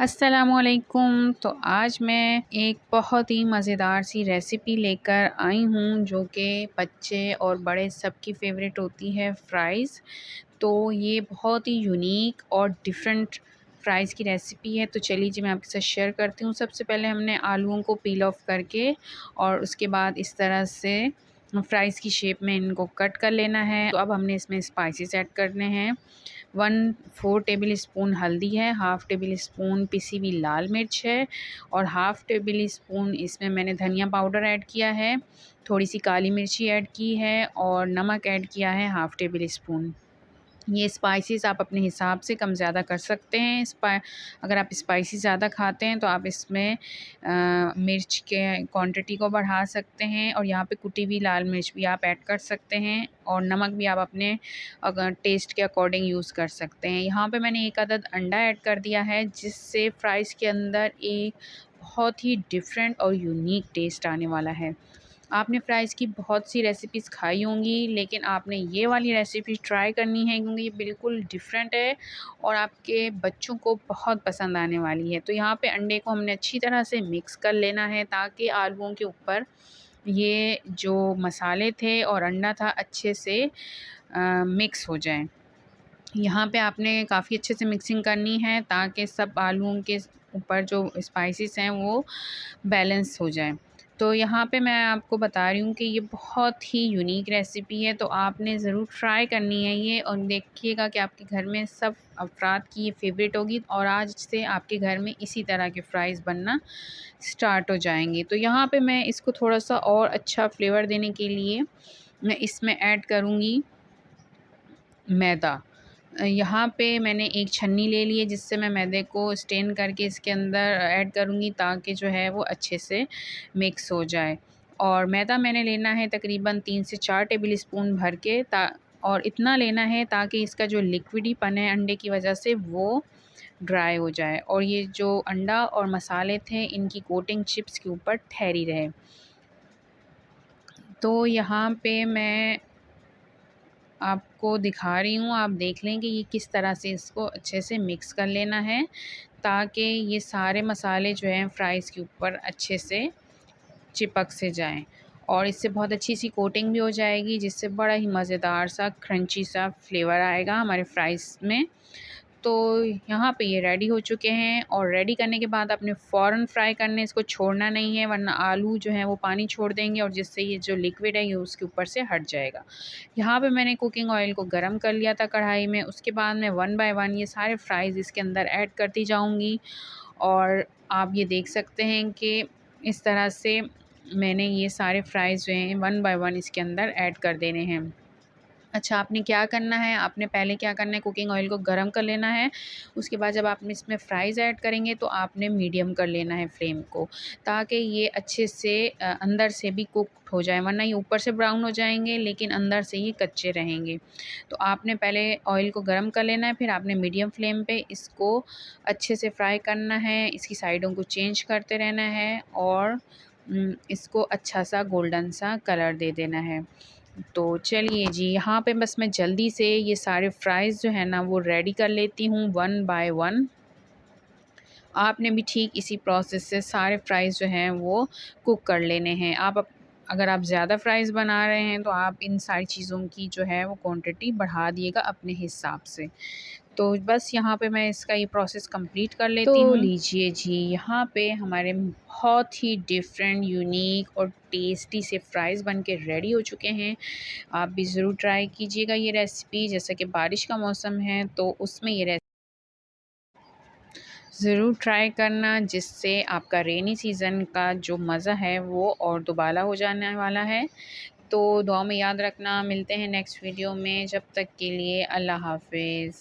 अस्सलामुअलैकुम। तो आज मैं एक बहुत ही मज़ेदार सी रेसिपी लेकर आई हूँ जो कि बच्चे और बड़े सबकी फेवरेट होती है, फ़्राइज़। तो ये बहुत ही यूनिक और डिफरेंट फ़्राइज़ की रेसिपी है। तो चलिए जी, मैं आपके साथ शेयर करती हूँ। सबसे पहले हमने आलूओं को पील ऑफ करके और उसके बाद इस तरह से फ़्राइज़ की शेप में इनको कट कर लेना है। तो अब हमने इसमें स्पाइसेस ऐड करने हैं। 1/4 टेबल स्पून हल्दी है, हाफ़ टेबल स्पून पिसी हुई लाल मिर्च है और हाफ़ टेबल स्पून इसमें मैंने धनिया पाउडर ऐड किया है, थोड़ी सी काली मिर्ची ऐड की है और नमक ऐड किया है हाफ़ टेबल स्पून। ये स्पाइसेस आप अपने हिसाब से कम ज़्यादा कर सकते हैं। अगर आप स्पाइसी ज़्यादा खाते हैं तो आप इसमें मिर्च के क्वांटिटी को बढ़ा सकते हैं और यहाँ पे कुटी हुई लाल मिर्च भी आप ऐड कर सकते हैं और नमक भी आप अपने अगर टेस्ट के अकॉर्डिंग यूज़ कर सकते हैं। यहाँ पे मैंने 1 अदद अंडा ऐड कर दिया है, जिससे फ़्राइज़ के अंदर एक बहुत ही डिफरेंट और यूनिक टेस्ट आने वाला है। आपने फ़्राइज़ की बहुत सी रेसिपीज़ खाई होंगी, लेकिन आपने ये वाली रेसिपी ट्राई करनी है क्योंकि ये बिल्कुल डिफरेंट है और आपके बच्चों को बहुत पसंद आने वाली है। तो यहाँ पे अंडे को हमने अच्छी तरह से मिक्स कर लेना है ताकि आलूओं के ऊपर ये जो मसाले थे और अंडा था अच्छे से मिक्स हो जाएँ। यहाँ पे आपने काफ़ी अच्छे से मिक्सिंग करनी है ताकि सब आलूओं के ऊपर जो स्पाइसेस हैं वो बैलेंस हो जाएँ। तो यहाँ पे मैं आपको बता रही हूँ कि ये बहुत ही यूनिक रेसिपी है, तो आपने ज़रूर ट्राई करनी है ये और देखिएगा कि आपके घर में सब अफ़राद की ये फ़ेवरेट होगी और आज से आपके घर में इसी तरह के फ़्राइज़ बनना स्टार्ट हो जाएँगे। तो यहाँ पे मैं इसको थोड़ा-सा और अच्छा फ्लेवर देने के लिए मैं इसमें ऐड करूँगी मैदा। यहाँ पे मैंने एक छन्नी ले ली है जिससे मैं मैदे को स्टेन करके इसके अंदर ऐड करूँगी ताकि जो है वो अच्छे से मिक्स हो जाए। और मैदा मैंने लेना है तकरीबन 3 से 4 टेबल स्पून भर के और इतना लेना है ताकि इसका जो लिक्विडीपन है अंडे की वजह से वो ड्राई हो जाए और ये जो अंडा और मसाले थे इनकी कोटिंग चिप्स के ऊपर ठहरी रहे। तो यहाँ पे मैं आपको दिखा रही हूँ, आप देख लें कि ये किस तरह से इसको अच्छे से मिक्स कर लेना है ताकि ये सारे मसाले जो हैं फ़्राइज़ के ऊपर अच्छे से चिपक से जाएँ और इससे बहुत अच्छी सी कोटिंग भी हो जाएगी, जिससे बड़ा ही मज़ेदार सा क्रंची सा फ्लेवर आएगा हमारे फ़्राइज़ में। तो यहाँ पे ये रेडी हो चुके हैं और रेडी करने के बाद आपने फ़ौरन फ्राई करने, इसको छोड़ना नहीं है वरना आलू जो हैं वो पानी छोड़ देंगे और जिससे ये जो लिक्विड है ये उसके ऊपर से हट जाएगा। यहाँ पे मैंने कुकिंग ऑयल को गरम कर लिया था कढ़ाई में, उसके बाद मैं 1 बाय 1 ये सारे फ़्राइज़ इसके अंदर ऐड करती जाऊँगी और आप ये देख सकते हैं कि इस तरह से मैंने ये सारे फ़्राइज़ जो हैं 1 बाय 1 इसके अंदर ऐड कर देने हैं। अच्छा, आपने क्या करना है, आपने पहले क्या करना है, कुकिंग ऑयल को गरम कर लेना है। उसके बाद जब आपने इसमें फ़्राइज़ ऐड करेंगे तो आपने मीडियम कर लेना है फ्लेम को, ताकि ये अच्छे से अंदर से भी कुक्ड हो जाए, वरना ये ऊपर से ब्राउन हो जाएँगे लेकिन अंदर से ये कच्चे रहेंगे। तो आपने पहले ऑयल को गरम कर लेना है, फिर आपने मीडियम फ्लेम पे इसको अच्छे से फ्राई करना है, इसकी साइडों को चेंज करते रहना है और इसको अच्छा सा गोल्डन सा कलर दे देना है। तो चलिए जी, यहाँ पे बस मैं जल्दी से ये सारे फ़्राइज़ जो है ना वो रेडी कर लेती हूँ 1 बाय 1। आपने भी ठीक इसी प्रोसेस से सारे फ़्राइज़ जो हैं वो कुक कर लेने हैं। अगर आप ज़्यादा फ़्राइज़ बना रहे हैं तो आप इन सारी चीज़ों की जो है वो क्वांटिटी बढ़ा दिएगा अपने हिसाब से। तो बस यहाँ पे मैं इसका ये प्रोसेस कंप्लीट कर लेती हूँ। लीजिए जी, यहाँ पे हमारे बहुत ही डिफरेंट, यूनिक और टेस्टी से फ़्राइज़ बन के रेडी हो चुके हैं। आप भी ज़रूर ट्राई कीजिएगा ये रेसिपी। जैसा कि बारिश का मौसम है तो उसमें ये ज़रूर ट्राई करना, जिससे आपका रेनी सीज़न का जो मज़ा है वो और दुबाला हो जाने वाला है। तो दुआ में याद रखना, मिलते हैं नेक्स्ट वीडियो में, जब तक के लिए अल्लाह हाफ़िज़।